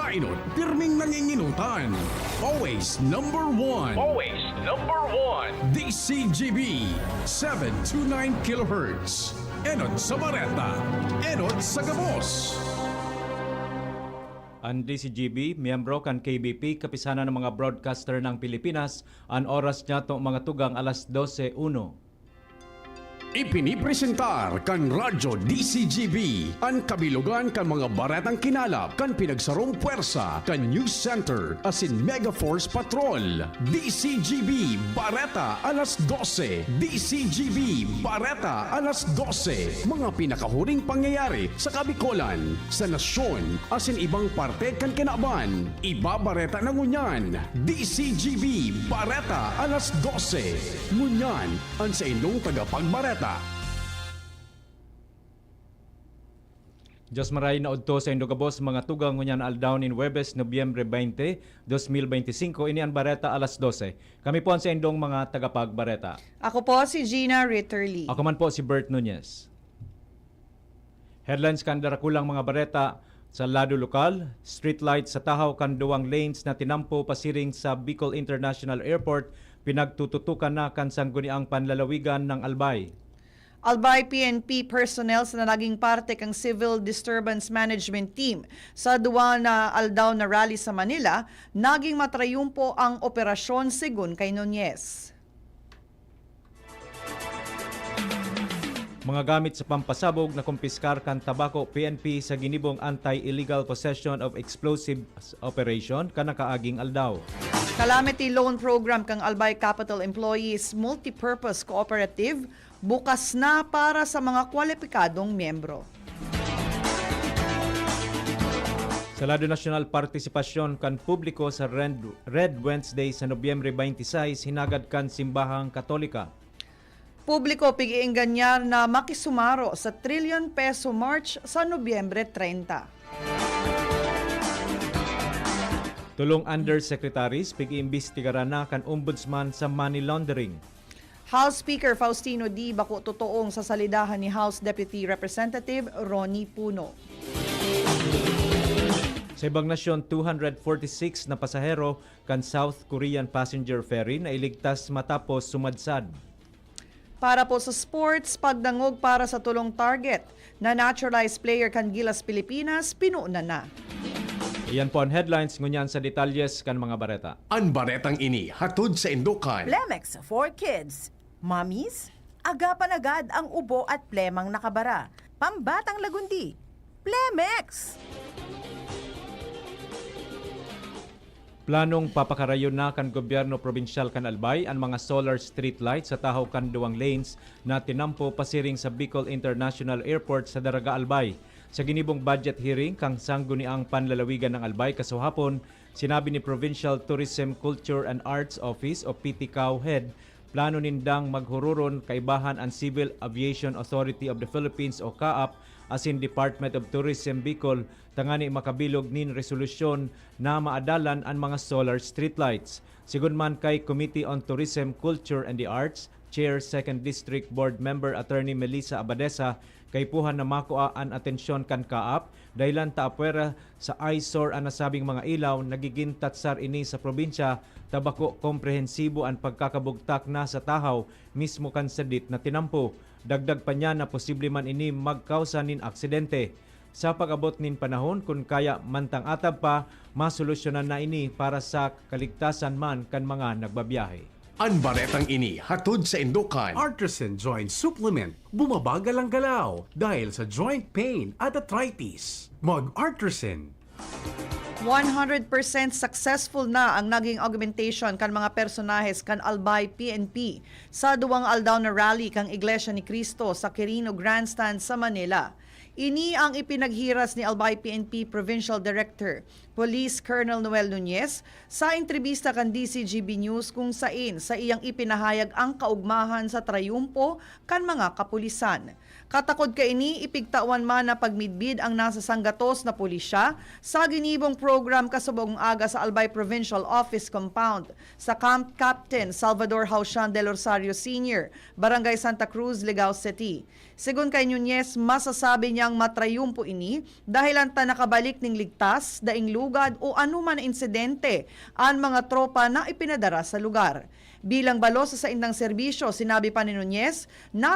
Kainot, pirming nanginginutan. Always number one. Always number one. DCGB 729 kHz. Enot sa Bareta. Enot sa Gabos. Ang DCGB, miyembro kan KBP, kapisanan ng mga broadcaster ng Pilipinas, ang oras niya to mga tugang alas 12:01. Ipinipresentar kan Radyo DCGB ang kabilugan kan mga baretang kinalap kan pinagsarong puwersa kan News Center asin Mega Force Patrol. DCGB Bareta alas 12. DCGB Bareta alas 12. Mga pinakahuring pangyayari sa Kabikolan, sa nasyon asin ibang parte kan kinaban. Ibabareta na ngunyan. DCGB Bareta alas 12. Ngunyan ang sa inyong tagapagbareta. Diyos maray na udto sa Indogabos, mga tugang ngunyan aldaw in Huwebes, Nobyembre 20, 2025. Ini ang Bareta alas 12. Kami po ang sa indong mga tagapagbareta. Ako po si Gina Ritterly. Ako man po si Bert Nunez. Headlines kan darakulang mga bareta sa lado lokal, streetlight sa Tahaw kan duwang lanes na tinampo pasiring sa Bicol International Airport, pinagtututukan na kan sangguniang panlalawigan ng Albay. Albay PNP personnel na naging parte kang Civil Disturbance Management Team sa duwa na aldaw na rally sa Manila, naging matrayumpo ang operasyon sigun kay Nunez. Mga gamit sa pampasabog na kumpiskar kan tabako PNP sa ginibong Anti-Illegal Possession of Explosives Operation kanakaaging aldaw. Calamity Loan Program kang Albay Capital Employees Multipurpose Cooperative bukas na para sa mga kwalipikadong miyembro. Sa lado nasyonal, partisipasyon kan publiko sa Red Wednesday sa Nobyembre 26 hinagad kan Simbahang Katolika. Publiko pigiingganyar na makisumaro sa trillion peso march sa Nobyembre 30. Tulong undersecretaries pig-iimbestigaran na kan ombudsman sa money laundering. House Speaker Faustino D. Bako totoong sa salidahan ni House Deputy Representative Ronnie Puno. Sa ibang nasyon, 246 na pasahero kan South Korean passenger ferry na iligtas matapos sumadsad. Para po sa sports, pagdangog para sa tulong target na naturalized player kan Gilas Pilipinas, pinuuna na. Iyan po ang headlines, ngunyan sa detalyes kan mga bareta. Ang baretang ini hatod sa Indukan. Plemex for Kids. Mommies, agapan agad ang ubo at plemang nakabara. Pambatang lagundi. Plemex! Planong papakarayon na kan gobyerno probinsyal kan Albay ang mga solar street lights sa Tahaw kan duwang lanes na tinampo pasiring sa Bicol International Airport sa Daraga Albay. Sa ginibong budget hearing kang sangguniang panlalawigan ng Albay kasuhapon, sinabi ni Provincial Tourism, Culture and Arts Office o PTCAO Head, plano nindang maghururon kaibahan ang Civil Aviation Authority of the Philippines o CAAP asin Department of Tourism Bicol tangani makabilog nin resolusyon na maadalan ang mga solar streetlights. Sigun man kay Committee on Tourism, Culture and the Arts, Chair 2nd District Board Member Attorney Melissa Abadesa, kay puhan na makuha ang atensyon kan kaap dahilan taapwera sa eyesore ang nasabing mga ilaw nagiging tatsar ini sa probinsya tabako komprehensibo ang pagkakabugtak na sa Tahaw mismo kan sadit na tinampo. Dagdag pa niya na posible man ini magkausa nin aksidente. Sa pag-abot nin panahon kung kaya mantang atab pa masolusyonan na ini para sa kaligtasan man kan mga nagbabiyahe. Ang baretang ini hatod sa Indukan. Artisan Joint Supplement. Bumabagal ang galaw dahil sa joint pain at arthritis. Mag-Artisan. 100% successful na ang naging augmentation kan mga personahes kan Albay PNP sa duwang aldaw na rally kang Iglesia ni Cristo sa Quirino Grandstand sa Manila. Ini ang ipinaghiras ni Albay PNP Provincial Director, Police Colonel Noel Nunez, sa entrevista kan DCGB News kung sain sa iyang ipinahayag ang kaugmahan sa trayumpo kan mga kapulisan. Katakod ka ini ipigtawan man na pagmidbid ang nasa sanggatos na pulisya sa ginibong program kasubong aga sa Albay Provincial Office Compound sa Camp Captain Salvador Hausian del Rosario Sr., Barangay Santa Cruz, Legao City. Sigun kay Nunez, masasabi niya niyang matrayumpo ini dahil anta nakabalik ning ligtas, daing lugad o anuman na insidente ang mga tropa na ipinadara sa lugar. Bilang balo sa saindang serbisyo, sinabi pa ni Nunez na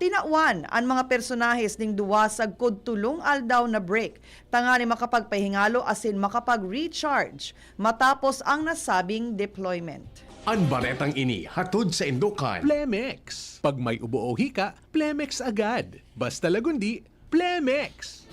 tinawan ang mga personahes ning duwa sa tulong aldaw na break tangani makapagpahingalo asin makapag-recharge matapos ang nasabing deployment. Ang baretang ini hatod sa Indukan. Plemex. Pag may ubo o hika, Plemex agad. Basta lagundi, Plemex.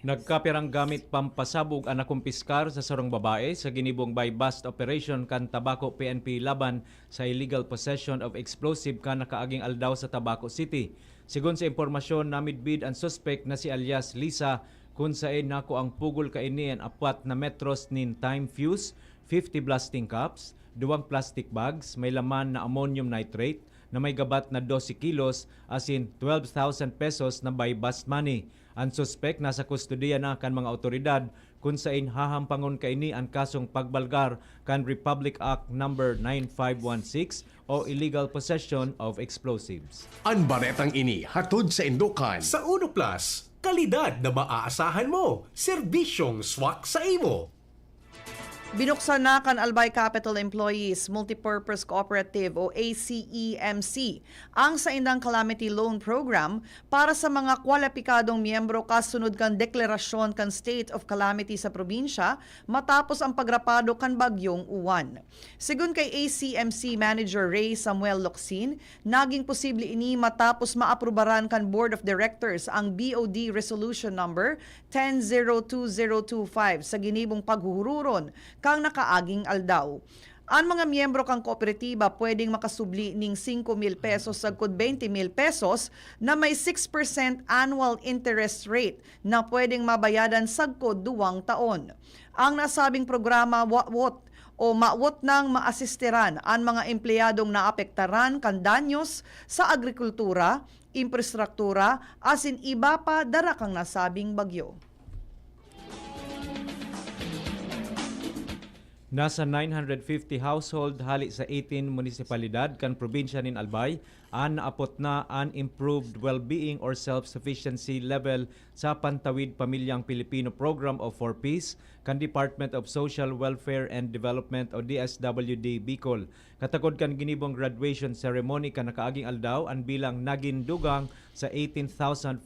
Nagkapirang gamit pampasabog ang nakumpiskar sa sarong babae sa ginibong buy-bust operation kan Tabaco PNP laban sa illegal possession of explosive kan nakaaging aldaw sa Tabaco City. Sigon sa impormasyon, namidbid ang suspect na si alias Lisa kung saan nako ang pugol kaini ang 4 na metros nin time fuse, 50 blasting cups, 2 plastic bags, may laman na ammonium nitrate na may gabat na 12 kilos asin 12,000 pesos na buy-bust money. Ang suspect nasa kustodiya na kan mga otoridad kung saan hahampangon kaini ang kasong pagbalgar kan Republic Act No. 9516 o illegal possession of explosives. Ang baretang ini hatod sa Indukan. Sa Uno Plus, kalidad na maaasahan mo. Serbisyong swak sa imo. Binuksan na kan Albay Capital Employees Multipurpose Cooperative o ACEMC ang saindang Calamity Loan Program para sa mga kwalipikadong miyembro kasunod kan deklarasyon kan State of Calamity sa probinsya matapos ang pagrapado kan bagyong Uwan. Sigun kay ACMC Manager Ray Samuel Locsin, naging posible ini matapos maaprubaran kan Board of Directors ang BOD Resolution Number 10-02025 sa ginibong paghuhururon kang nakaaging aldaw. Ang mga miyembro kang kooperatiba pwedeng makasubli ning 5,000 pesos sagkod 20,000 pesos na may 6% annual interest rate na pwedeng mabayadan sagkod 2 taon. Ang nasabing programa mawot nang maasisteran ang mga empleyadong naapektaran kan danyos sa agrikultura, infrastruktura, asin iba pa dara kang nasabing bagyo. Nasa 950 household hali sa 18 munisipalidad kan probinsya nin Albay ang naapot na an improved well-being or self-sufficiency level sa Pantawid Pamilyang Pilipino Program of 4Ps kan Department of Social Welfare and Development o DSWD Bicol. Katagod kan ginibong graduation ceremony kan nakaaging aldaw ang bilang naging dugang sa 18,531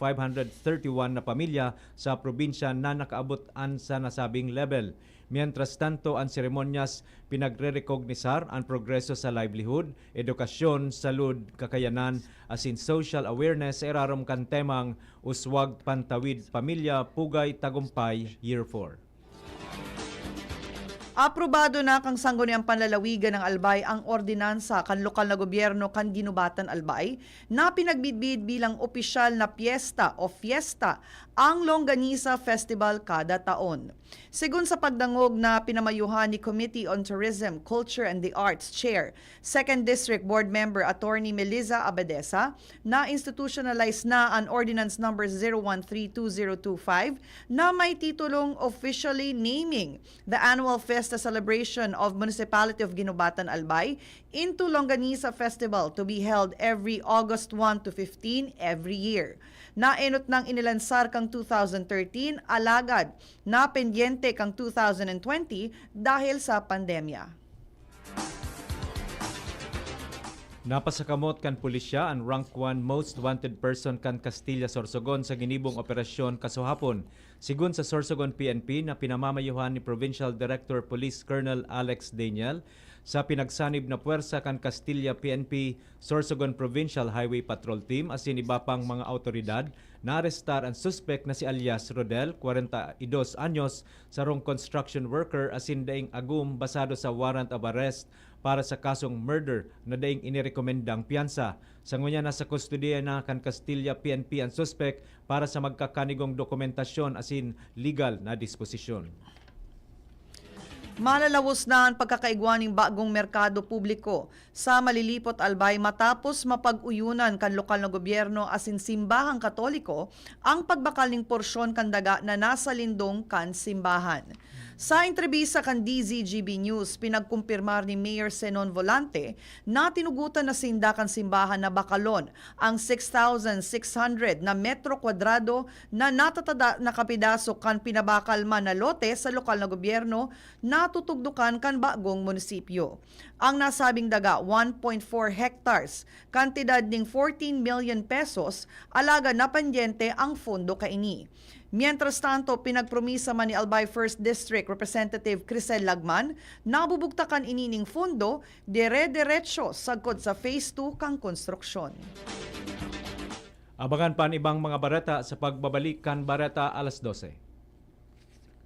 na pamilya sa probinsya na nakaabot an sa nasabing level. Mientras tanto, ang seremonyas pinagre-recognisar ang progreso sa livelihood, edukasyon, salud, kakayanan, asin social awareness sa irarom kan temang Uswag Pantawid Pamilya Pugay Tagumpay Year 4. Aprobado na kang sangguniang panlalawigan ng Albay ang ordinansa kan lokal na gobyerno kan Ginubatan Albay na pinagbidbid bilang opisyal na piyesta o fiesta ang Longganisa Festival kada taon. Sigun sa pagdangog na pinamayuhan ni Committee on Tourism, Culture and the Arts Chair, 2nd District Board Member Attorney Melissa Abadesa, na institutionalize na ang Ordinance Number 0132025 na may titulong officially naming the annual Fiesta Celebration of Municipality of Ginubatan Albay into Longganisa Festival to be held every August 1 to 15 every year. Naenot ng inilansar kang 2013, alagad na pendyente kang 2020 dahil sa pandemya. Napasakamot kan pulisya ang rank 1 most wanted person kan Castilla Sorsogon sa ginibong operasyon kasuhapon. Sigun sa Sorsogon PNP na pinamamayuhan ni Provincial Director Police Colonel Alex Daniel, sa pinagsanib na puwersa kan Castilla PNP Sorsogon Provincial Highway Patrol Team asin iba pang mga autoridad, naarestar ang suspect na si alias Rodel, 42 anyos, sarong construction worker asin daing agum basado sa warrant of arrest para sa kasong murder na daing inirekomendang piyansa. Sa ngunya nasa kustodiya na kan Castilla PNP ang suspect para sa magkakanigong dokumentasyon asin legal na disposisyon. Malalawos na ang pagkakaigwa ng bagong merkado publiko sa Malilipot Albay matapos mapag-uyunan kan lokal na gobyerno asin simbahang katoliko ang pagbakal ng porsyon kan daga na nasa lindong kan simbahan. Sa entrevista kan DZGB News, pinagkumpirmar ni Mayor Zenon Volante na tinugutan na sindakan simbahan na Bacolod ang 6,600 na metro kwadrado na natatada na kapidaso kan pinabakal man na lote sa lokal na gobyerno na tutugdukan kan bagong munisipyo. Ang nasabing daga 1.4 hectares, kantidad ning 14 million pesos, alaga na pendyente ang fondo kaini. Mientras tanto, pinagpromisa man ni Albay 1st District Representative Crisel Lagman na bubugtakan inining fondo dire-diretso sagkod sa Phase 2 kang konstruksyon. Abangan pa ang ibang mga bareta sa pagbabalik kan bareta alas 12.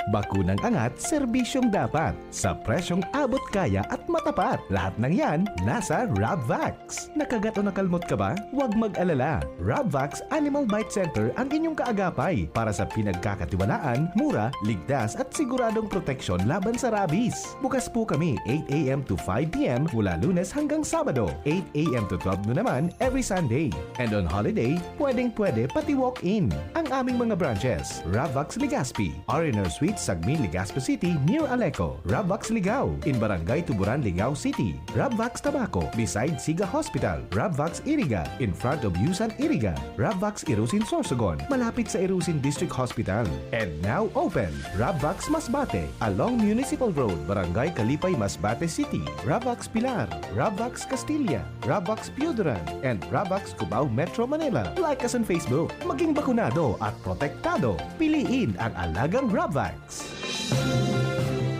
Bakunang angat, serbisyong dapat. Sa presyong abot kaya at matapat. Lahat ng yan, nasa Rabvax. Nakagat o nakalmot ka ba? Huwag mag-alala. Rabvax Animal Bite Center ang inyong kaagapay para sa pinagkakatiwalaan, mura, ligtas at siguradong proteksyon laban sa rabies. Bukas po kami 8 a.m. to 5 p.m. mula Lunes hanggang Sabado. 8 a.m. to 12 noon naman every Sunday. And on holiday, pwedeng-pwede pati walk-in. Ang aming mga branches, Rabvax Legazpi, R&R Suite Sagmin, Legazpi City near Aleco, Rabvax Ligao in Barangay Tuburan, Ligao City, Rabvax Tabaco beside Siga Hospital, Rabvax Iriga in front of Yusan Iriga, Rabvax Irusin Sorsogon malapit sa Irusin District Hospital. And now open, Rabvax Masbate along Municipal Road, Barangay Kalipay, Masbate City, Rabvax Pilar, Rabvax Castilla, Rabvax Piudaran, and Rabvax Cubao Metro Manila. Like us on Facebook. Maging bakunado at protektado. Piliin ang alagang Rabvax.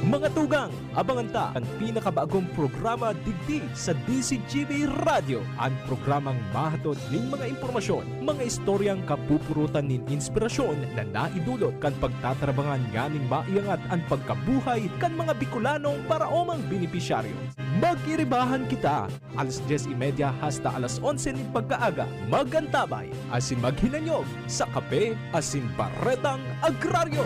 Mga tugang, abangan ta ang pinakabagong programa digdi sa DCGB Radio. Ang programang mahatod ning mga impormasyon, mga istoryang kapupurutan nin inspirasyon na naidulot kan pagtatrabangan nganing maiangat ang pagkabuhay kan mga Bicolanong paraomang benepisyaryo. Magiribahan kita alas 10:30 hasta alas 11 ning pagkaaga. Magantabay asin maghinanyog sa kape asin baretang agraryo.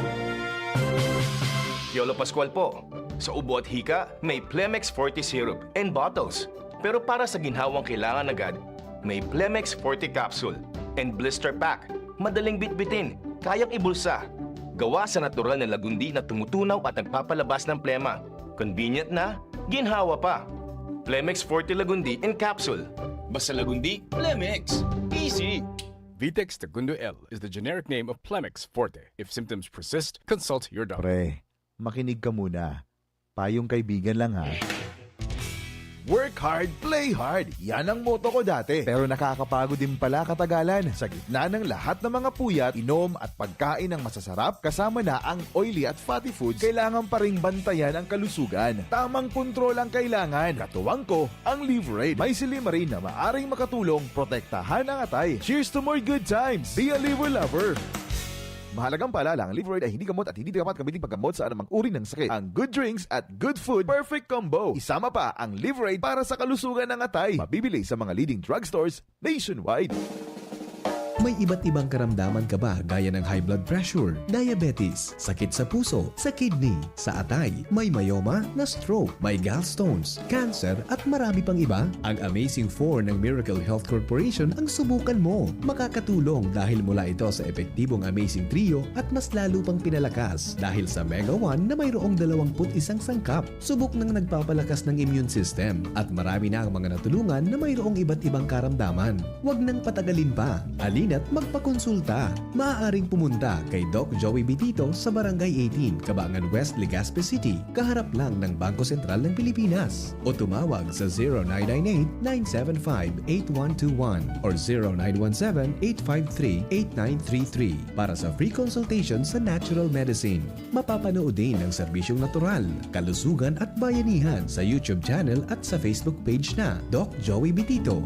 Yolo Pascual po. Sa ubo at hika, may Plemex Forte Syrup and bottles. Pero para sa ginhawang kailangan agad, may Plemex Forte Capsule and Blister Pack. Madaling bitbitin, kayang ibulsa. Gawa sa natural na lagundi na tumutunaw at nagpapalabas ng plema. Convenient na, ginhawa pa. Plemex Forte Lagundi in Capsule. Basta lagundi, Plemex. Easy! Vitex Segundo L is the generic name of Plemex Forte. If symptoms persist, consult your doctor. Pre, makinig ka muna. Payong kaibigan lang ha. Work hard, play hard. Yan ang motto ko dati. Pero nakakapagod din pala katagalan. Sa gitna ng lahat ng mga puyat, inom at pagkain ng masasarap, kasama na ang oily at fatty foods, kailangan pa ring bantayan ang kalusugan. Tamang kontrol ang kailangan. Katuwang ko, ang Liverade. May silimarin na maaring makatulong protektahan ang atay. Cheers to more good times. Be a liver lover. Mahalagang paalala, ang Liverade ay hindi gamot at hindi dapat gamitin paggamot sa anumang uri ng sakit. Ang good drinks at good food, perfect combo. Isama pa ang Liverade para sa kalusugan ng atay. Mabibili sa mga leading drugstores nationwide. May iba't ibang karamdaman ka ba gaya ng high blood pressure, diabetes, sakit sa puso, sa kidney, sa atay, may myoma na stroke, may gallstones, cancer at marami pang iba? Ang Amazing 4 ng Miracle Health Corporation ang subukan mo. Makakatulong dahil mula ito sa epektibong Amazing Trio at mas lalo pang pinalakas dahil sa Mega 1 na mayroong 21 sangkap. Subok ng nagpapalakas ng immune system at marami na ang mga natulungan na mayroong iba't ibang karamdaman. Huwag nang patagalin pa. At magpakonsulta. Maaaring pumunta kay Doc Joey Bitito sa Barangay 18, Cabangan West, Legazpi City, kaharap lang ng Bangko Sentral ng Pilipinas. O tumawag sa 0998-975-8121 or 0917-853-8933 para sa free consultation sa natural medicine. Mapapanood din ang serbisyong natural, kalusugan at bayanihan sa YouTube channel at sa Facebook page na Doc Joey Bitito.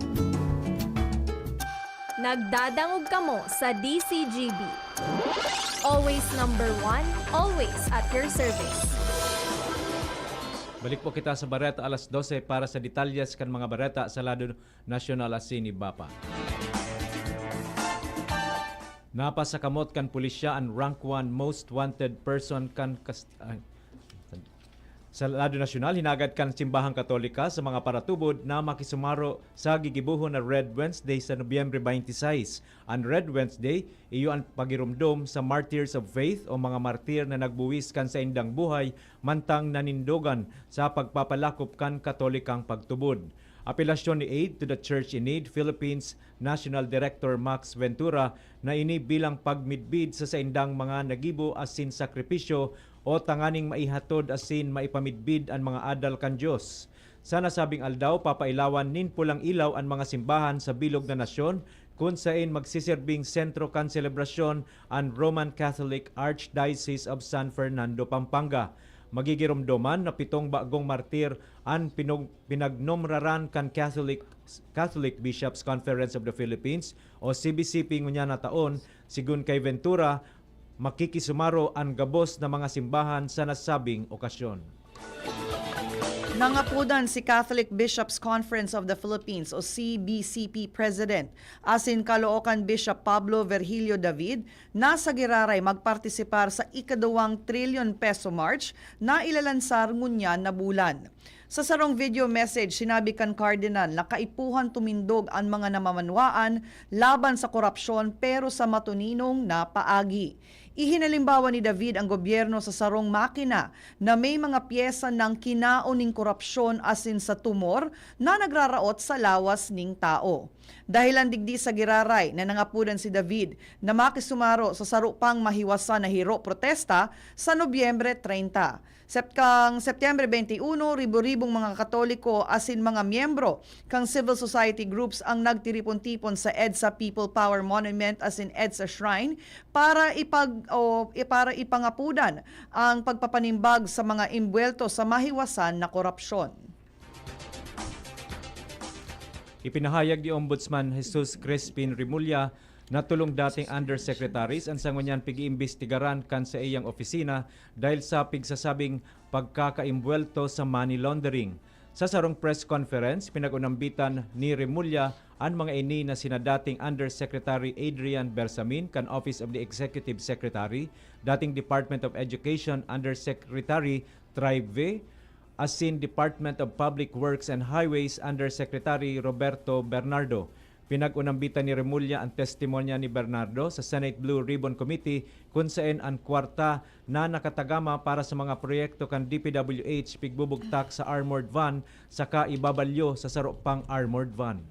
Nagdadangog kamo sa DCGB. Always number 1, always at your service. Balik po kita sa bareta alas 12 para sa detalyes kan mga bareta sa lado nasyonal asin ni Bapa. Napasakamot kan pulisya ang rank 1 most wanted person kan Sa lado nasyonal, hinagad kan simbahang Katolika sa mga paratubod na makisumaro sa gigibuhon na Red Wednesday sa Nobyembre 26. Ang Red Wednesday, iyo ang pagirumdom sa Martyrs of Faith o mga martir na nagbuwis kan sa indang buhay mantang nanindogan sa pagpapalakop kan Katolikang pagtubod. Apelasyon ni Aid to the Church in Need Philippines National Director Max Ventura na ini bilang pagmidbid sa saindang mga nagibo asin sakripisyo o tanganing maihatod asin maipamidbid ang mga adal kan Diyos. Sa nasabing aldaw, papailawan nin pulang ilaw ang mga simbahan sa bilog na nasyon kung saan magsisirbing sentro kan selebrasyon ang Roman Catholic Archdiocese of San Fernando, Pampanga. Magigirumdoman na 7 bagong martir ang pinagnomraran kan Catholic Bishops Conference of the Philippines o CBCP ngunya na taon. Sigun kay Ventura, makikisumaro ang gabos na mga simbahan sa nasabing okasyon. Nangapudan si Catholic Bishops Conference of the Philippines o CBCP President asin Caloocan Bishop Pablo Virgilio David na sa giraray magpartisipar sa ika-2 trillion peso march na ilalansar ngunyan na bulan. Sa sarong video message, sinabi kan Cardinal na kaipuhan tumindog ang mga namamanwaan laban sa korupsyon pero sa matuninong na paagi. Ihinalimbawa ni David ang gobyerno sa sarong makina na may mga pyesa ng kinaoning korupsyon asin sa tumor na nagraraot sa lawas ning tao. Dahilan digdi sa giraray na nangapudan si David na makisumaro sa sarupang mahiwasan na hiro protesta sa Nobyembre 30. Kang Setyembre 21, ribu-ribong mga Katoliko asin mga miyembro kang civil society groups ang nagtiripon-tipon sa EDSA People Power Monument asin EDSA Shrine para ipangapudan ang pagpapanimbag sa mga imbuelto sa mahiwasan na korupsyon. Ipinahayag ni Ombudsman Jesus Crispin Rimulya na tulong dating undersecretaries ang sangunyan pigi-imbestigaran kan sa iyang opisina dahil sa pigsasabing pagkakaimbuelto sa money laundering. Sa sarong press conference, pinag-unambitan ni Rimulya ang mga ini na sina dating Undersecretary Adrian Bersamin kan Office of the Executive Secretary, dating Department of Education Undersecretary Tribe, asin Department of Public Works and Highways Undersecretary Roberto Bernardo. Pinag-unambitan ni Rimulya ang testimonya ni Bernardo sa Senate Blue Ribbon Committee kung saan ang kwarta na nakatagama para sa mga proyekto kan DPWH pigbubugtak sa armored van saka ibabalyo sa saropang armored van.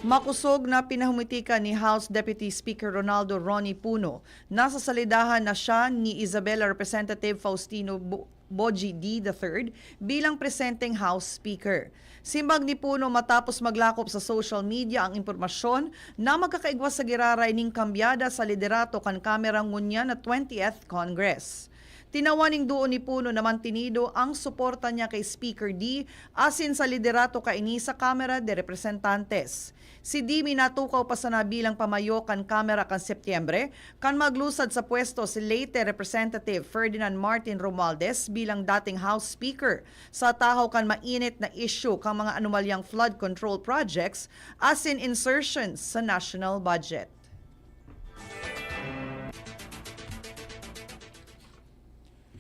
Makusog na pinahumitikan ni House Deputy Speaker Ronaldo Ronnie Puno. Nasa salidahan na siya ni Isabela Representative Faustino Boji D. III bilang presenteng House Speaker. Simbag ni Puno matapos maglakop sa social media ang impormasyon na magkakaigwas sa giraray ning kambyada sa liderato kan kamerang ngunya na 20th Congress. Tinawaning doon ni Puno na mantinido ang suporta niya kay Speaker D asin sa liderato kaini sa Kamara de Representantes. Si D minatukaw pa sa nabilang pamayo kan Kamara kan Setyembre kan maglusad sa pwesto si late Representative Ferdinand Martin Romualdez bilang dating House Speaker sa tahaw kan mainit na issue kang mga anomalyang flood control projects asin insertions sa national budget.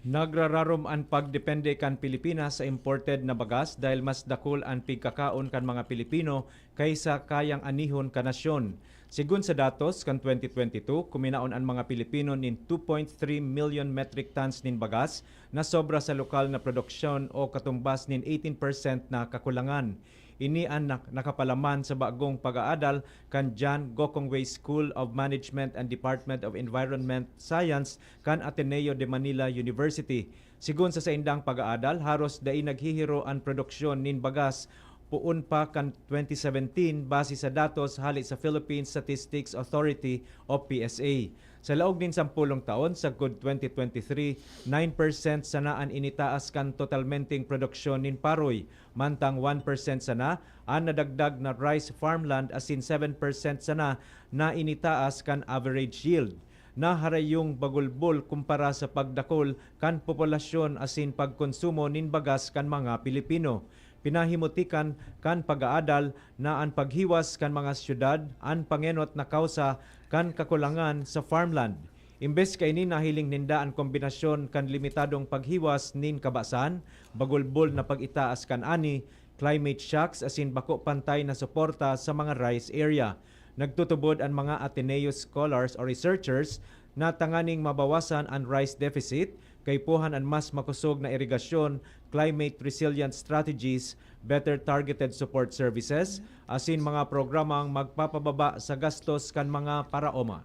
Nagrararom ang pagdepende kan Pilipinas sa imported na bagas dahil mas dakol ang pigkakaon kan mga Pilipino kaysa kayang anihon kan nasyon. Sigun sa datos kan 2022, kuminaon ang mga Pilipino nin 2.3 million metric tons nin bagas na sobra sa lokal na produksyon o katumbas nin 18% na kakulangan. Ini ang nakapalaman sa bagong pag-aadal kan John Gokongwei School of Management and Department of Environment Science kan Ateneo de Manila University. Sigun sa saindang pag-aadal, haros dai naghihiro ang produksyon nin bagas puun pa kan 2017 base sa datos hali sa Philippine Statistics Authority o PSA. Sa laog din 10 taon, sa good 2023, 9% sanaan initaas kan totalmenting produksyon nin paroy, mantang 1% sana ang nadagdag na rice farmland asin 7% sana na initaas kan average yield. Naharayong bagulbol kumpara sa pagdakol kan populasyon asin pagkonsumo nin bagas kan mga Pilipino. Pinahimutikan kan pag-aadal na ang paghiwas kan mga syudad ang pangenot na kausa kan kakulangan sa farmland. Imbes kay ni nahiling ninda ang kombinasyon kan limitadong paghiwas nin kabasan, bagulbol na pag-itaas kan ani, climate shocks asin bako pantay na suporta sa mga rice area. Nagtutubod ang mga Ateneo scholars o researchers na tanganing mabawasan ang rice deficit, kay puhan ang mas makusog na irigasyon, climate resilient strategies, better targeted support services, asin mga programang magpapababa sa gastos kan mga paraoma.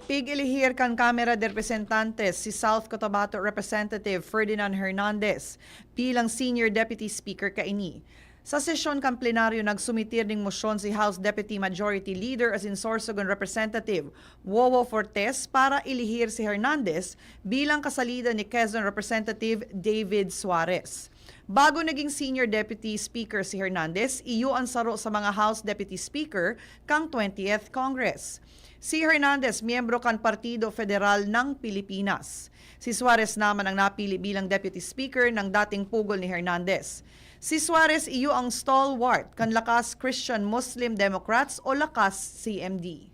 Pig-ilihir kan Kamara de Representantes si South Cotabato Representative Ferdinand Hernandez bilang Senior Deputy Speaker kaini. Sa sesyon kan plenaryo nagsumitir ning mosyon si House Deputy Majority Leader as in Sorsogon Representative Wowo Fortes para ilihir si Hernandez bilang kasalida ni Quezon Representative David Suarez. Bago naging Senior Deputy Speaker si Hernandez, iyo ang saro sa mga House Deputy Speaker kang 20th Congress. Si Hernandez, miyembro kan Partido Federal ng Pilipinas. Si Suarez naman ang napili bilang Deputy Speaker ng dating pugol ni Hernandez. Si Suarez iyo ang stalwart kan Lakas Christian Muslim Democrats o Lakas CMD.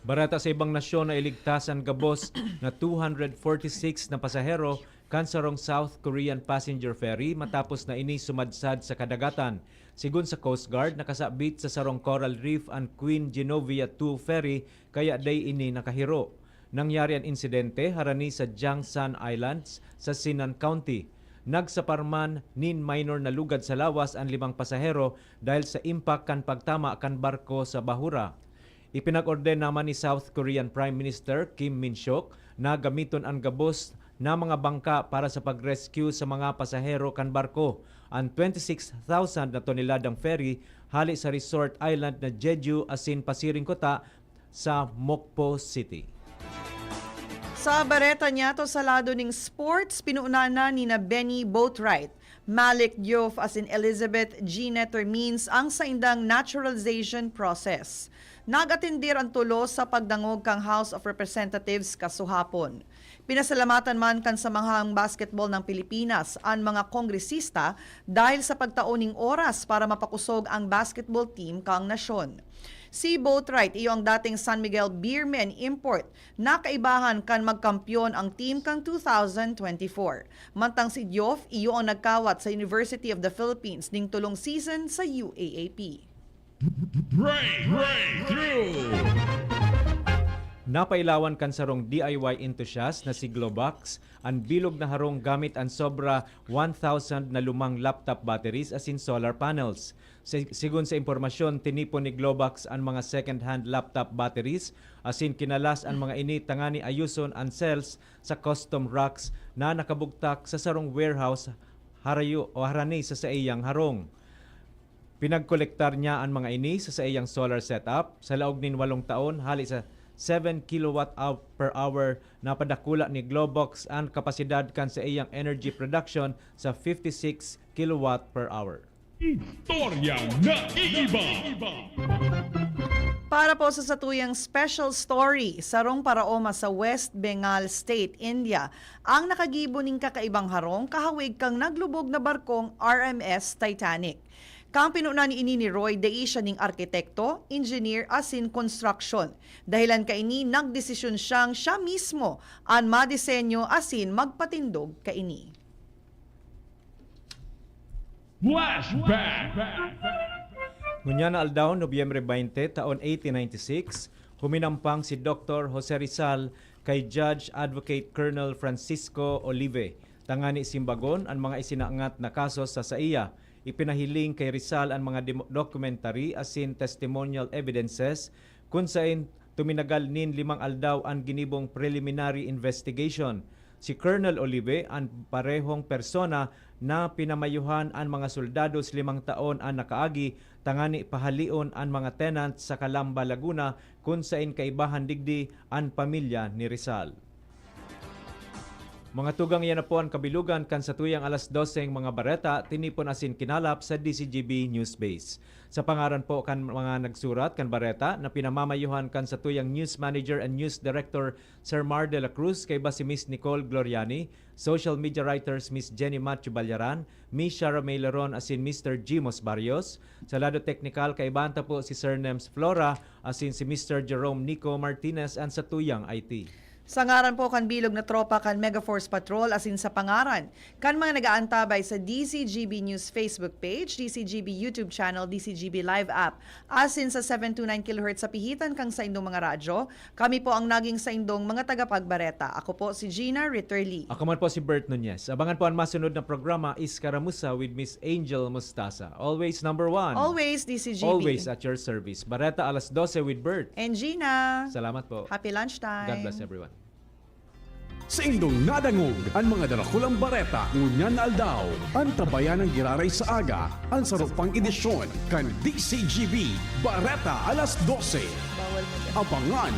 Barata sa ibang nasyon na iligtasan gabos na 246 na pasahero kansarong South Korean passenger ferry matapos na ini sumadsad sa kadagatan. Sigun sa Coast Guard, nakasabit sa sarong Coral Reef ang Queen Genovia 2 ferry kaya day ini nakahiro. Nangyari ang insidente harani sa Jangsan Islands sa Sinan County. Nagsaparman nin minor na lugad sa lawas ang 5 pasahero dahil sa impact kan pagtama kan barko sa bahura. Ipinag-orden naman ni South Korean Prime Minister Kim Min-seok na gamiton ang gabos na mga bangka para sa pag-rescue sa mga pasahero kan barko. Ang 26,000 na toneladang ferry hali sa resort island na Jeju asin Pasiring Kota sa Mokpo City. Sa bareta niya to sa lado ning sports, pinuunahan ni na Benny Boatwright, Malik Diouf as in Elizabeth Gina Termines ang saindang naturalization process. Nagatindir ang tulo sa pagdangog kang House of Representatives kasuhapon. Pinasalamatan man kan Samahang Basketball ng Pilipinas ang mga kongresista dahil sa pagtaoning oras para mapakusog ang basketball team kang nasyon. Si Boatwright iyo ang dating San Miguel Beermen import na kaibahan kan magkampyon ang team kang 2024. Mantang si Diouf iyo ang nagkawat sa University of the Philippines ning tulong season sa UAAP. Napailawan kan sarong DIY enthusiast na si Globox ang bilog na harong gamit ang sobra 1,000 na lumang laptop batteries asin solar panels. Sigun sa impormasyon, tinipon ni Globox ang mga second-hand laptop batteries asin kinalas ang mga ini tangani ayuson ang cells sa custom racks na nakabugtak sa sarong warehouse harayo o harani sa iyang harong. Pinagkolektar niya ang mga ini sa iyang solar setup sa laog nin 8 taon hali sa 7 kilowatt per hour na padakula ni Globox ang kapasidad kan sa iyang energy production sa 56 kilowatt per hour. Istorya na iiba. Para po sa satuyang special story, sarong paraoma sa West Bengal State, India, ang nakagibo ning kakaibang harong kahawig kang naglubog na barkong RMS Titanic. Kang pinuna ni ini ni Roy dai siya ning arkitekto, engineer asin construction. Dahilan kaini nagdesisyon siyang siya mismo ang madisenyo asin magpatindog kaini. Flashback. Ngunya na aldaw, Nobyembre 20, taon 1896, huminampang si Dr. Jose Rizal kay Judge Advocate Colonel Francisco Olive. Tangani Simbagon ang mga isinaangat na kaso sa iya. Ipinahiling kay Rizal ang mga documentary asin testimonial evidences kung saan tuminagal nin 5 aldaw ang ginibong preliminary investigation. Si Colonel Olive ang parehong persona na pinamayuhan ang mga soldados 5 taon ang nakaagi tangani pahalion ang mga tenants sa Calamba, Laguna kung saan kaibahan digdi ang pamilya ni Rizal. Mga tugang yan na po ang kabilugan kan sa tuyang alas 12 mga bareta, tinipon asin kinalap sa DCGB News Base. Sa pangaran po kan mga nagsurat kan bareta na pinamamayuhan kan sa tuyang News Manager and News Director Sir Mar de la Cruz kay ba si Miss Nicole Gloriani, Social Media Writers Miss Jenny Matthew Balyaran, Miss Shara May Leron asin Mr. Jimos Barrios. Sa lado technical kay banta po si Sir Nems Flora asin si Mr. Jerome Nico Martinez and sa tuyang IT. Sa ngaran po kan bilog na tropa kan Megaforce Patrol asin sa pangaran kan mga nagaantabay sa DCGB News Facebook page, DCGB YouTube channel, DCGB Live app asin sa 729 kHz sa pihitan kang sa indong mga radyo. Kami po ang naging sa indong mga tagapagbareta. Ako po si Gina Ritterly. Ako man po si Bert Nunez. Abangan po ang masunod na programa Iskaramusa with Miss Angel Mustasa. Always number 1. Always DCGB. Always at your service. Bareta alas 12 with Bert. And Gina. Salamat po. Happy lunchtime. God bless everyone. Sa indong nadangog, ang mga darakulang bareta, ngunyan na aldaw, ang tabayan ng giraray sa aga, ang sarupang edisyon, kan DCGB, Bareta alas 12. Abangan